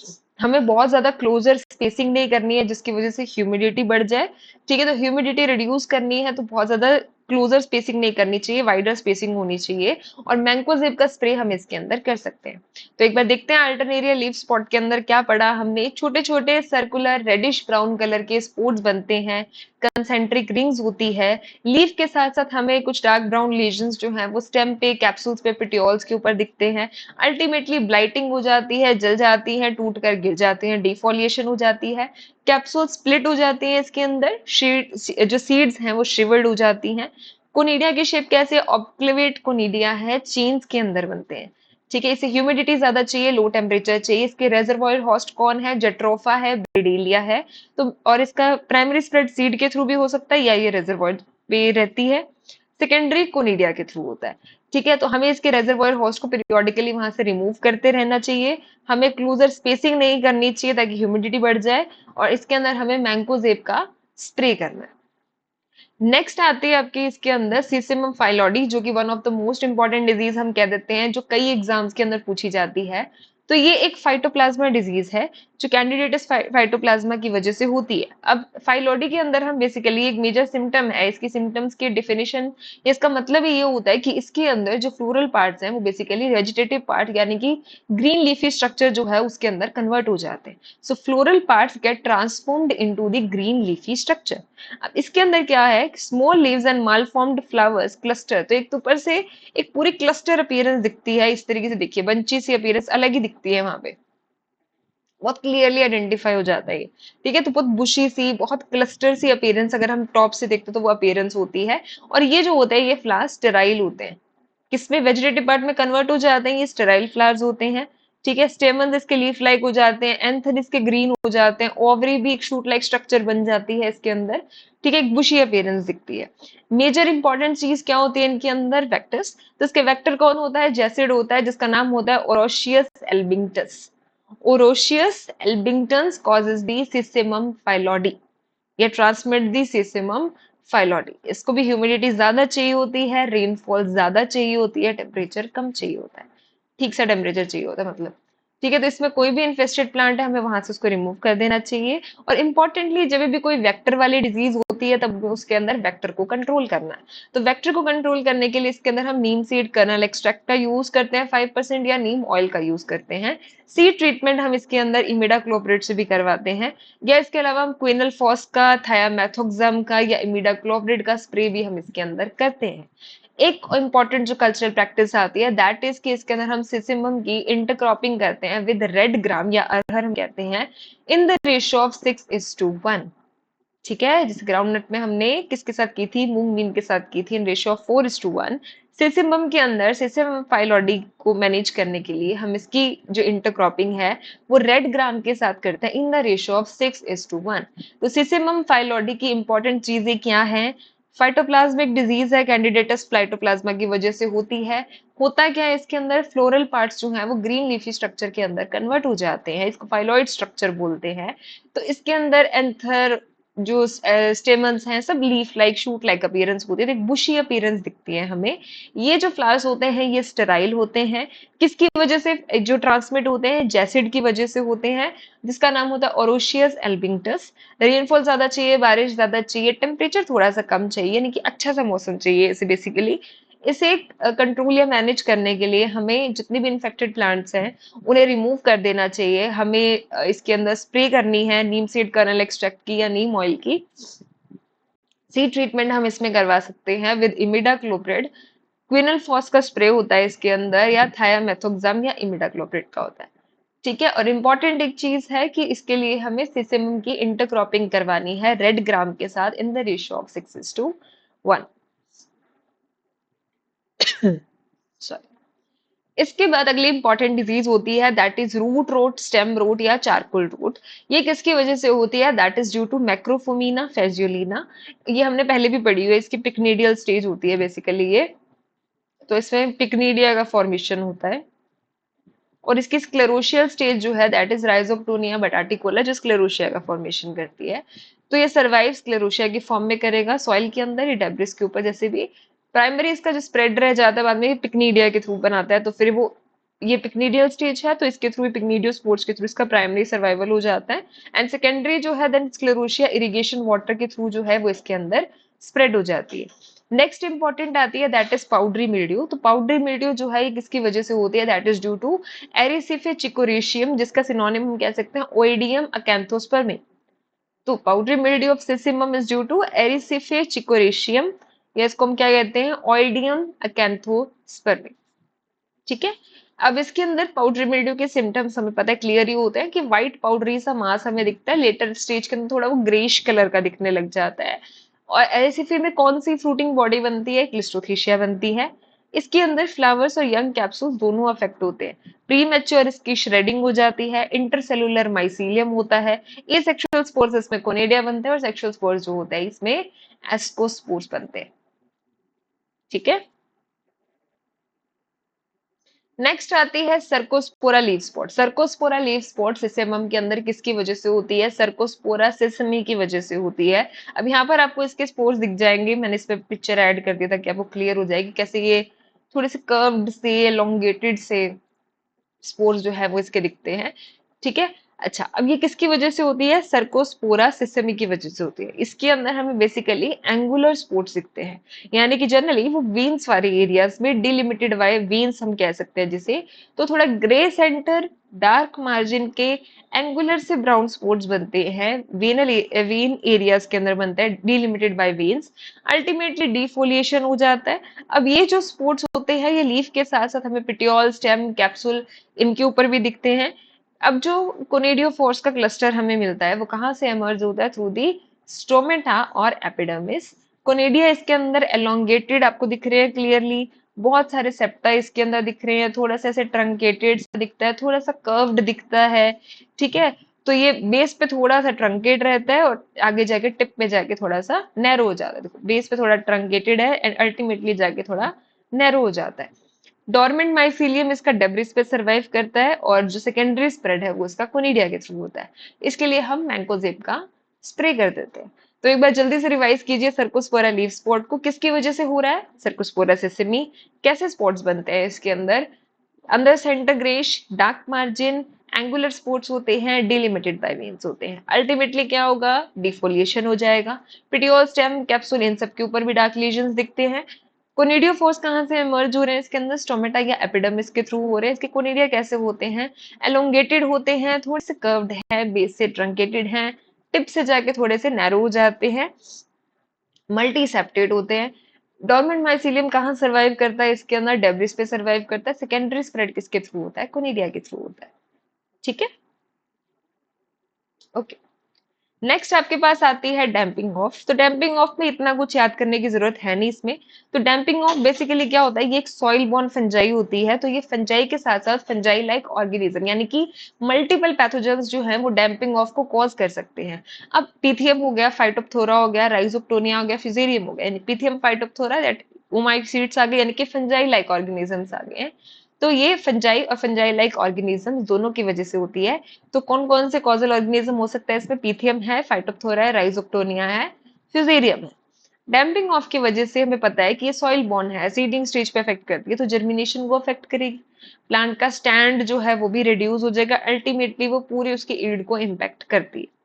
हमें बहुत ज्यादा क्लोजर स्पेसिंग नहीं करनी है जिसकी वजह से ह्यूमिडिटी बढ़ जाए। ठीक है, तो ह्यूमिडिटी रिड्यूस करनी है तो बहुत ज्यादा क्लोजर स्पेसिंग नहीं करनी चाहिए, वाइडर स्पेसिंग होनी चाहिए, और मैंकोजेब का स्प्रे हम इसके अंदर कर सकते हैं। तो एक बार देखते हैं अल्टरनेरिया लीफ स्पॉट के अंदर क्या पड़ा हमने। छोटे छोटे सर्कुलर रेडिश ब्राउन कलर के स्पॉट्स बनते हैं, कंसेंट्रिक रिंग्स होती है, लीफ के साथ साथ हमें कुछ डार्क ब्राउन लीजन्स जो हैं वो स्टेम पे, कैप्सूल्स पे, पिटियोल्स के ऊपर दिखते हैं। अल्टीमेटली ब्लाइटिंग हो जाती है, जल जाती है, टूट कर गिर जाती हैं, डिफोलिएशन हो जाती है, कैप्सूल स्प्लिट हो जाती है इसके अंदर, जो सीड्स हैं वो श्रिवर्ड हो जाती हैं। कोनिडिया की शेप कैसे, ऑब्क्लेवेट कोनिडिया है, चेन्स के अंदर बनते हैं। ठीक है, इसे ह्यूमिडिटी ज्यादा चाहिए, लो टेम्परेचर चाहिए। इसके रेजर्वोयर होस्ट कौन है, जेट्रोफा है, ब्रिडेलिया है। तो और इसका प्राइमरी स्प्रेड सीड के थ्रू भी हो सकता है, या ये रेजर्वोयर पे रहती है, सेकेंडरी कोनिडिया के थ्रू होता है। ठीक है, तो हमें इसके रेजर्वोयर होस्ट को पीरियोडिकली वहां से रिमूव करते रहना चाहिए। हमें क्लोजर स्पेसिंग नहीं करनी चाहिए ताकि ह्यूमिडिटी बढ़ जाए, और इसके अंदर हमें मैंकोजेब का स्प्रे करना है। नेक्स्ट आती है आपकी इसके अंदर सीसिमम फाइलोडी, जो कि one of the most important disease हम कह देते हैं, जो कई एग्जाम्स के अंदर पूछी जाती है। तो ये एक फाइटोप्लाज्मा डिजीज है जो कैंडिडेटस फाइटोप्लाज्मा की वजह से होती है। अब फाइलोडी के अंदर हम बेसिकली एक मेजर सिम्टम है, इसकी सिम्टम्स की डिफिनेशन, इसका मतलब ये होता है कि इसके अंदर जो फ्लोरल पार्ट्स हैं वो बेसिकली वेजिटेटिव पार्ट यानी कि ग्रीन लीफी स्ट्रक्चर जो है उसके अंदर कन्वर्ट हो जाते हैं। So floral parts get transformed into the green leafy structure. अब इसके अंदर क्या है, small leaves and malformed flowers cluster, तो एक तो ऊपर से एक पूरी क्लस्टर अपीयरेंस दिखती है इस तरीके से, देखिए बंची सी अपीयरेंस अलग ही दिखती है वहां पे, बहुत क्लियरली आइडेंटिफाई हो जाता है ये। ठीक है, तो बहुत बुशी सी, बहुत क्लस्टर सी अपीयरेंस अगर हम टॉप से देखते तो वो अपीयरेंस होती है। और ये जो होते हैं ये फ्लावर्स स्टेराइल होते हैं, किसमें वेजिटेटिव पार्ट में कन्वर्ट हो जाते हैं, ये स्टेराइल फ्लावर्स होते हैं। ठीक है, स्टेमन्स इसके लीफ लाइक हो जाते हैं, एंथन इसके ग्रीन हो जाते हैं, ओवरी भी एक शूट लाइक स्ट्रक्चर बन जाती है इसके अंदर। ठीक है, एक बुशी अपीयरेंस दिखती है। मेजर इंपॉर्टेंट चीज क्या होती है इनके अंदर, वेक्टर्स। तो इसके वेक्टर कौन होता है, जैसिड होता है जिसका नाम होता है ओरोशियस एल्बिंगटस। ओरोशियस एल्बिंगटन्स causes the Sesamum phyllodes, ये ट्रांसमिट दी सीसेमम फाइलॉडी। इसको भी ह्यूमिडिटी ज्यादा चाहिए होती है, रेनफॉल ज्यादा चाहिए होती है, टेम्परेचर कम चाहिए होता है, ठीक सा टेम्परेचर चाहिए होता है मतलब। ठीक है, तो इसमें कोई भी इन्फेस्टेड प्लांट है हमें वहां से उसको रिमूव कर देना चाहिए। और इंपॉर्टेंटली जब भी कोई वेक्टर वाली डिजीज होती है तब उसके अंदर वेक्टर को कंट्रोल करना है। तो वेक्टर को कंट्रोल करने के लिए इसके अंदर हम नीम सीड कर्नल एक्सट्रैक्ट का यूज करते हैं 5% या नीम ऑयल का यूज करते हैं। सीड ट्रीटमेंट हम इसके अंदर इमिडाक्लोप्रिड से भी करवाते हैं, या इसके अलावा हम क्विनल फॉस का, थायामेथोक्सम का या इमिडाक्लोप्रिड का स्प्रे भी हम इसके अंदर करते हैं। एक इम्पॉर्टेंट जो कल्चरल प्रैक्टिस आती है दैट इज कि इसके अंदर हम सिसिमम की इंटरक्रॉपिंग करते हैं विद रेड ग्राम या अरहर हम कहते हैं, इन द रेशियो ऑफ 6:1। ठीक है, जिस ग्राउंड नट में हमने किसके साथ की थी, मूंग बीन के साथ की थी, इन रेशियो ऑफ 4:1। सिसिमम के अंदर सिसिमम फाइलोडी को मैनेज करने के लिए हम इसकी जो इंटरक्रॉपिंग है वो रेड ग्राम के साथ करते हैं इन द रेशियो ऑफ 6:1। तो सिसिमम फाइलोडी की इंपॉर्टेंट चीजें क्या हैं, फाइटोप्लाज्मिक डिजीज है, कैंडिडेटस फ्लाइटोप्लाज्मा की वजह से होती है। होता क्या है इसके अंदर, फ्लोरल पार्ट्स जो हैं वो ग्रीन लीफी स्ट्रक्चर के अंदर कन्वर्ट हो जाते हैं, इसको फाइलॉइड स्ट्रक्चर बोलते हैं। तो इसके अंदर एंथर जो स्टेमन्स हैं सब leaf like shoot like appearance होती है, तो एक बुशी अपीयरेंस दिखती है हमें। ये जो फ्लावर्स होते हैं ये स्टेराइल होते हैं, किसकी वजह से जो ट्रांसमिट होते हैं, जैसिड की वजह से होते हैं, जिसका नाम होता है ओरोशियस एल्बिंगटस। रेनफॉल ज्यादा चाहिए, बारिश ज्यादा चाहिए, टेम्परेचर थोड़ा सा कम चाहिए, यानी कि अच्छा सा मौसम चाहिए इसे बेसिकली। इसे कंट्रोल या मैनेज करने के लिए हमें जितनी भी इन्फेक्टेड प्लांट्स हैं उन्हें रिमूव कर देना चाहिए। हमें इसके अंदर स्प्रे करनी है नीम सीड कर्नल एक्सट्रैक्ट की या नीम ऑयल की। सीड ट्रीटमेंट हम इसमें करवा सकते हैं विद इमिडाक्लोप्रिड, क्विनल फॉस का स्प्रे होता है इसके अंदर, या थायामेथोक्सम या इमिडाक्लोप्रिड का होता है। ठीक है, और इम्पॉर्टेंट एक चीज है कि इसके लिए हमें सिसिमम की इंटरक्रॉपिंग करवानी है रेड ग्राम के साथ in the ratio of 6:1। Sorry. इसके बाद अगली इंपॉर्टेंट डिजीज होती है that is root rot, stem rot or charcoal rot. ये किसकी वजह से होती है, that is due to Macrophomina phaseolina. ये हमने पहले भी पढ़ी हुई है, इसकी पिक्नीडियल स्टेज होती है बेसिकली ये। तो इसमें पिक्नीडिया का फॉर्मेशन होता है, और इसकी स्क्लेरोशियल स्टेज जो है दैट इज राइजोक्टोनिया बटाटिकोला जो स्क्लेरोशिया का फॉर्मेशन करती है। तो ये सर्वाइव स्क्लेरोशिया की फॉर्म में करेगा सॉइल के अंदर या डेब्रिस के ऊपर, जैसे भी प्राइमरी इसका जो स्प्रेड रह जाता है बाद में पिक्नीडिया के थ्रू बनाता है, तो फिर वो ये पिक्नीडियल स्टेज है तो इसके थ्रू पिक्नीडियो स्पोर्ट्स के थ्रू इसका प्राइमरी सर्वाइवल हो जाता है। एंड सेकेंडरी जो है देन स्क्लेरोशिया इरिगेशन वाटर के थ्रू जो है वो इसके अंदर स्प्रेड हो जाती है। नेक्स्ट इंपॉर्टेंट आती है दैट इज पाउडरी मिल्ड्यू। तो पाउडरी मिल्ड्यू जो है ये किसकी वजह से होती है, that is due to Erysiphe cichoracearum, जिसका सिनोनिम हम कह सकते हैं ओइडियम अकैंथोस्पर्मी। तो powdery mildew of sesamum is due to Erysiphe cichoracearum, या इसको हम क्या कहते हैं, ओइडियम अकैंथोस्पर्मी। ठीक है, अब इसके अंदर पाउडरी मिल्ड्यू के सिम्टम्स हमें पता है क्लियर ही होते हैं कि व्हाइट पाउडरी सा मास हमें दिखता है, लेटर स्टेज के अंदर थोड़ा वो ग्रेश कलर का दिखने लग जाता है। और एरिसिफे में कौन सी फ्रूटिंग बॉडी बनती है, क्लिस्ट्रोथीशिया बनती है। इसके अंदर फ्लावर्स और यंग कैप्सूल्स दोनों अफेक्ट होते हैं, प्री मैच्योर इसकी श्रेडिंग हो जाती है, इंटरसेलुलर माइसीलियम होता है, ये सेक्सुअल स्पोर्स इसमें कोनेडिया बनते हैं, और सेक्सुअल स्पोर्स जो होता है इसमें एस्कोस्पोर्स बनते हैं। ठीक है, नेक्स्ट आती है Cercospora leaf spot. Cercospora leaf spot sesamum के अंदर किसकी वजह से होती है, सर्कोस्पोरा सिसमी की वजह से होती है। अब यहाँ पर आपको इसके स्पोर्स दिख जाएंगे, मैंने इस पे पिक्चर ऐड कर दिया था कि आपको क्लियर हो जाएगी कैसे ये थोड़े से कर्व्ड से एलोंगेटेड से स्पोर्स जो है वो इसके दिखते हैं। ठीक है। अच्छा, अब ये किसकी वजह से होती है? सर्कोस्पोरा सिस्टमी की वजह से होती है। इसके अंदर हमें बेसिकली एंगुलर स्पोर्ट्स दिखते हैं, यानी कि जनरली वो वेन्स वाले एरियाज में डिलिमिटेड बाय वेन्स हम कह सकते हैं जिसे। तो थोड़ा ग्रे सेंटर, डार्क मार्जिन के एंगुलर से ब्राउन स्पॉट्स बनते हैं, वेनल वेन एरियाज के अंदर बनता है डिलिमिटेड बाय वेन्स। अल्टीमेटली डिफोलिएशन हो जाता है। अब ये जो स्पॉट्स होते हैं ये लीफ के साथ साथ हमें पिटियोल, स्टेम, कैप्सूल इनके ऊपर भी दिखते हैं। अब जो कोनिडियोफोर्स का क्लस्टर हमें मिलता है वो कहाँ से एमर्ज होता है? थ्रू दी स्टोमेटा और एपिडर्मिस। कोनिडिया इसके अंदर एलोंगेटेड आपको दिख रहे हैं क्लियरली, बहुत सारे सेप्टा इसके अंदर दिख रहे हैं, थोड़ा सा ऐसे ट्रंकेटेड दिखता है, थोड़ा सा कर्व्ड दिखता है। ठीक है। तो ये बेस पे थोड़ा सा ट्रंकेट रहता है और आगे जाके टिप में जाके थोड़ा सा नैरो हो जाता है। देखो बेस पे थोड़ा ट्रंकेटेड है एंड अल्टीमेटली जाके थोड़ा नैरो हो जाता है। डोरमेंट माइसीलियम इसका डेब्रिस पे सरवाइव करता है और जो सेकेंडरी स्प्रेड है वो इसका कोनिडिया के थ्रू होता है। इसके लिए हम मैंकोजेब का स्प्रे कर देते हैं। तो एक बार जल्दी से रिवाइज कीजिए, सर्कोस्पोरा लीफ स्पॉट को किसकी वजह से हो रहा है? Cercospora sesame. कैसे स्पॉट्स बनते हैं इसके अंदर? अंदर centre greyish, dark margin, angular spots होते हैं, डिलिमिटेड बाय वेन्स होते हैं। अल्टीमेटली क्या होगा? डिफोलिएशन हो जाएगा। पिटियोल, स्टेम, कैप्सूल इन सब के ऊपर भी डार्क लीजन्स दिखते हैं। कोनिडियोफोर्स कहाँ से इमर्ज हो रहे हैं इसके अंदर? स्टोमेटा या एपिडर्मिस के थ्रू हो रहे हैं। इसके कोनिडिया कैसे होते हैं? एलोंगेटेड होते हैं, थोड़े से कर्व्ड है, बेस से ट्रंकेटेड है, टिप से जाके थोड़े से नैरो हो जाते हैं, मल्टी सेप्टेड होते हैं। डोरमेंट माइसीलियम कहाँ सर्वाइव करता है इसके अंदर? डेब्रिस पे सर्वाइव करता है। सेकेंडरी स्प्रेड किसके थ्रू होता है? कोनिडिया के थ्रू होता है। ठीक है। ओके। नेक्स्ट आपके पास आती है डैम्पिंग ऑफ। तो डैम्पिंग ऑफ में इतना कुछ याद करने की जरूरत है नहीं इसमें। तो डैम्पिंग ऑफ बेसिकली क्या होता है? ये एक सॉइल बॉर्न फंजाई होती है। तो ये फंजाई के साथ साथ फंजाई लाइक ऑर्गेनिज्म, यानी कि मल्टीपल पैथोजेंस जो है वो डैम्पिंग ऑफ को कॉज कर सकते हैं। अब पीथियम हो गया, फाइटोप्थोरा हो गया, राइजोप्टोनिया हो गया, फिजेरियम हो गया, यानी पीथियम, फाइटोप्थोरा, दैट ओमाइसीड्स आ गए, यानी कि फंजाई लाइक ऑर्गेनिजम्स आ गए हैं। तो ये फंजाई और फंजाई लाइक ऑर्गेनिज्म दोनों की वजह से होती है। तो कौन कौन से कॉजल ऑर्गेनिज्म हो सकता है इसमें? पीथियम है, फाइटोप्थोरा है, राइजोप्टोनिया है, फ्यूजेरियम है। डैम्पिंग ऑफ की वजह से हमें पता है कि ये सॉइल बॉर्न है, सीडिंग स्टेज पे अफेक्ट करती है, तो जर्मिनेशन को अफेक्ट करेगी। प्लांट का स्टैंड जो है वो भी रिड्यूस हो जाएगा, अल्टीमेटली वो पूरे उसके ईल्ड को इम्पैक्ट करती है।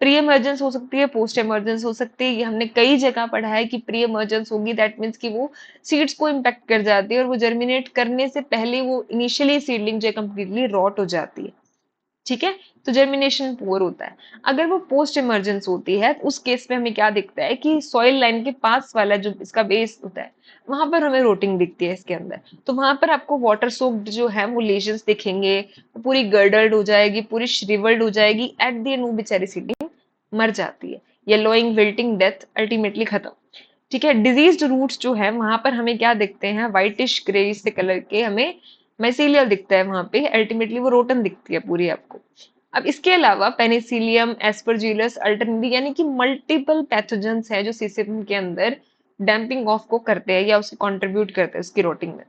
प्री इमर्जेंस हो सकती है, पोस्ट इमर्जेंस हो सकती है। ये हमने कई जगह पढ़ा है कि प्री इमर्जेंस होगी, दैट मीन्स कि वो सीड्स को इम्पैक्ट कर जाती है और वो जर्मिनेट करने से पहले वो इनिशियली सीडलिंग जो है कंप्लीटली रॉट हो जाती है। ठीक है। तो जर्मिनेशन पुअर होता है। अगर वो पोस्ट इमर्जेंस होती है तो उस केस में हमें क्या दिखता है कि सॉइल लाइन के पास वाला जो इसका बेस होता है वहां पर हमें रोटिंग दिखती है इसके अंदर। तो वहां पर आपको वाटर सोक्ड जो है वो लेजन्स दिखेंगे, वो पूरी गर्डल्ड हो जाएगी, पूरी श्रिवल्ड हो जाएगी, एट द एंड वो बेचारी सीडलिंग मर जाती है। येलोइंग, विल्टिंग, डेथ, अल्टीमेटली खत्म। ठीक है। डिजीज्ड रूट्स जो है वहां पर हमें क्या दिखते हैं? व्हाइटिश ग्रे से कलर के हमें माइसीलियल दिखता है वहां पे, अल्टीमेटली वो रोटन दिखती है पूरी आपको। अब इसके अलावा पेनिसिलियम, एस्परजिलस, अल्टरनेरी, यानी कि मल्टीपल पैथोजेंस है जो सीसियम के अंदर डैम्पिंग ऑफ को करते हैं या उसे कंट्रीब्यूट करते हैं उसकी रोटिंग में।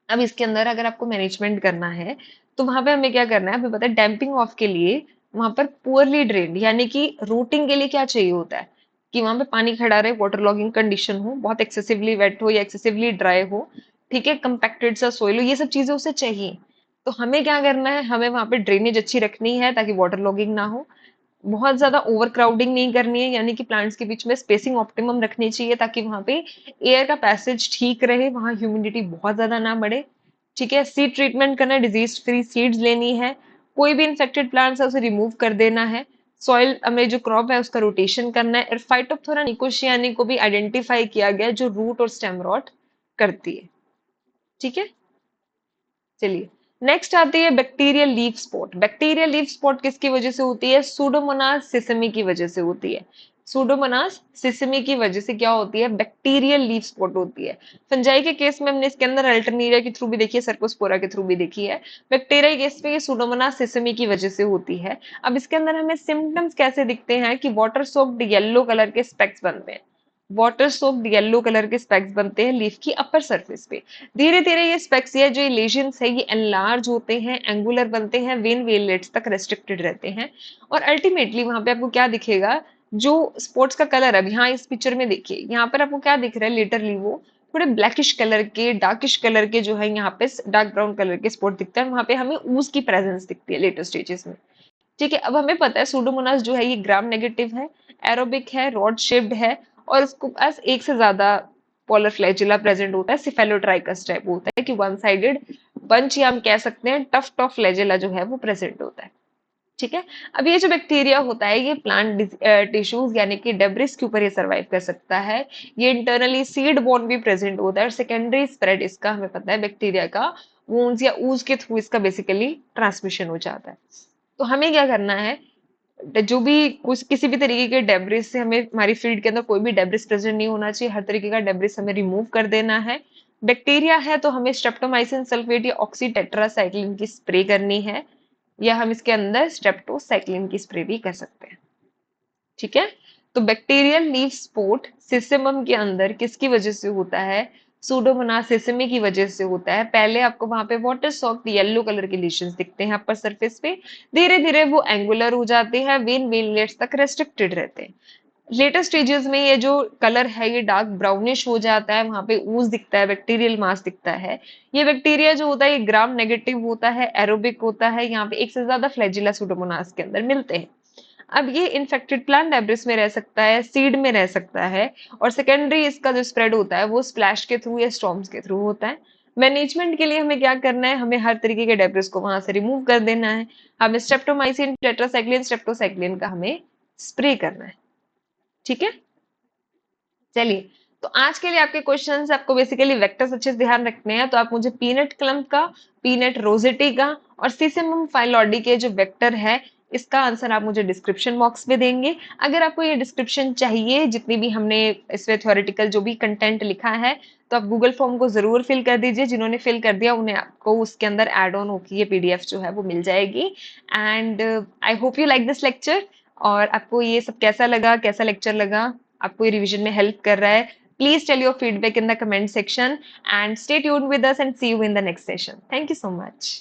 अब इसके अंदर अगर आपको मैनेजमेंट करना है तो वहां पे हमें क्या करना है? हमें पता है डैम्पिंग ऑफ के लिए वहां पर पुअरली ड्रेन्ड, यानी कि रूटिंग के लिए क्या चाहिए होता है कि वहां पे पानी खड़ा रहे, वाटर लॉगिंग कंडीशन हो, बहुत एक्सेसिवली वेट हो या एक्सेसिवली ड्राई हो, ठीक है, कंपैक्टेड सा सोइल हो, ये सब चीजें उसे चाहिए। तो हमें क्या करना है? हमें वहां पे ड्रेनेज अच्छी रखनी है ताकि वाटर लॉगिंग ना हो। बहुत ज्यादा ओवर क्राउडिंग नहीं करनी है, यानी कि प्लांट्स के बीच में स्पेसिंग ऑप्टिमम रखनी चाहिए ताकि वहां पे एयर का पैसेज ठीक रहे, वहां ह्यूमिडिटी बहुत ज्यादा ना बढ़े। ठीक है। सीड ट्रीटमेंट करना है, डिजीज फ्री सीड्स लेनी है, कोई भी इन्फेक्टेड प्लांट्स है उसे रिमूव कर देना है। सॉइल में जो क्रॉप है उसका रोटेशन करना है, और फाइटोप्थोरा निकोशियानी को भी आइडेंटिफाई किया गया है, जो रूट और स्टेम रॉट करती है। ठीक है। चलिए, नेक्स्ट आती है bacterial leaf spot. Bacterial leaf spot किसकी वजह से होती है? सूडोमोनास सिसमी की वजह से होती है। सूडोमोनास सिसमी की वजह से क्या होती है? बैक्टीरियल लीफ स्पॉट होती है। फंजाई के केस में हमने इसके अंदर अल्टरनेरिया के थ्रू भी देखी है, सर्कोस्पोरा के थ्रू भी देखी है। बैक्टीरिया के केस में ये सूडोमोनास सिसमी की वजह से होती है। अब इसके अंदर हमें सिम्टम्स कैसे दिखते हैं कि वाटर सोक्ड येलो कलर के स्पेक्स बनते हैं। वाटर सोक्ड येलो कलर के स्पेक्स बनते हैं लीफ की अपर सरफेस पे। धीरे धीरे ये स्पेक्स या जो लेजन्स है ये एनलार्ज होते हैं, एंगुलर बनते हैं, वेन वेलेट्स तक रेस्ट्रिक्टेड रहते हैं, और अल्टीमेटली वहां पे आपको क्या दिखेगा? जो स्पॉट्स का कलर अब यहाँ इस पिक्चर में देखिए, यहाँ पर आपको क्या दिख रहा है? लिटरली वो थोड़े ब्लैकिश कलर के, डार्किश कलर के जो है यहाँ पे डार्क ब्राउन कलर के स्पॉट दिखते हैं, वहां पे हमें ऊज की प्रेजेंस दिखती है लेटर स्टेजेस में। ठीक है, अब हमें पता है सूडोमोनास जो है ये ग्राम नेगेटिव है, एरोबिक है, रॉड शेप्ड है, और इसको पास एक से ज्यादा पोलर फ्लैजिला प्रेजेंट होता है, सिफेलोट्राइकस टाइप होता है कि वन साइडेड बंच, या हम कह सकते हैं टफ्ट ऑफ फ्लैजिला जो है वो प्रेजेंट होता है। ठीक है, अब ये जो बैक्टीरिया होता है ये प्लांट टिश्यूज यानी कि डेब्रिस के ऊपर ये सर्वाइव कर सकता है। ये इंटरनली सीड बोर्न भी प्रेजेंट होता है, और सेकेंडरी स्प्रेड इसका हमें पता है बैक्टीरिया का वूंड्स या ऊज के थ्रू इसका बेसिकली ट्रांसमिशन हो जाता है। तो हमें क्या करना है, जो भी कुछ किसी भी तरीके के डेब्रिस से हमें, हमारी फील्ड के अंदर कोई भी डेब्रिस प्रेजेंट नहीं होना चाहिए, हर तरीके का डेब्रिस हमें रिमूव कर देना है। बैक्टीरिया है तो हमें स्ट्रेप्टोमाइसिन सल्फेट या ऑक्सी टेट्रासाइक्लिन की स्प्रे करनी है, या हम इसके अंदर स्ट्रेप्टोसाइक्लिन की स्प्रे भी कर सकते हैं। ठीक है, तो बैक्टीरियल लीफ स्पॉट सिसमम के अंदर किसकी वजह से होता है, सूडोमोनास सिसमी की वजह से होता है। पहले आपको वहां पे वाटर सॉक येलो कलर के लीशंस दिखते हैं अपर सरफेस पे, धीरे धीरे वो एंगुलर हो जाते हैं, वेन वेनलेट्स तक रेस्ट्रिक्टेड रहते हैं। लेटर स्टेजेस में ये जो कलर है ये डार्क ब्राउनिश हो जाता है, वहां पे ऊज दिखता है, बैक्टीरियल मास दिखता है। ये बैक्टीरिया जो होता है ये ग्राम नेगेटिव होता है, एरोबिक होता है, यहाँ पे एक से ज्यादा फ्लैजिला सूडोमोनास के अंदर मिलते हैं। अब ये इन्फेक्टेड प्लांट डेब्रिस में रह सकता है, सीड में रह सकता है, और सेकेंडरी इसका जो स्प्रेड होता है वो स्प्लैश के थ्रू या स्टॉर्म्स के थ्रू होता है। मैनेजमेंट के लिए हमें क्या करना है, हमें हर तरीके के डेब्रिस को वहां से रिमूव कर देना है। हमें स्ट्रेप्टोमाइसिन टेट्रासाइक्लिन स्ट्रेप्टोसाइक्लिन का हमें स्प्रे करना है। ठीक है, चलिए, तो आज के लिए आपके क्वेश्चंस, आपको बेसिकली वेक्टर्स अच्छे से ध्यान रखने हैं, तो आप मुझे पीनट क्लम्प का, पीनट रोजेटी का और सीसेमम फाइलॉडी के जो वेक्टर है इसका आंसर आप मुझे डिस्क्रिप्शन बॉक्स में देंगे। अगर आपको ये डिस्क्रिप्शन चाहिए, जितनी भी हमने इसमें थ्योरेटिकल जो भी कंटेंट लिखा है, तो आप गूगल फॉर्म को जरूर फिल कर दीजिए। जिन्होंने फिल कर दिया उन्हें आपको उसके अंदर एड ऑन होकर ये पीडीएफ जो है वो मिल जाएगी। And I hope you like this lecture. और आपको ये सब कैसा लगा, कैसा लेक्चर लगा, आपको ये रिवीजन में हेल्प कर रहा है, please tell your feedback in the comment section and stay tuned with us and see you in the next session. Thank you so much.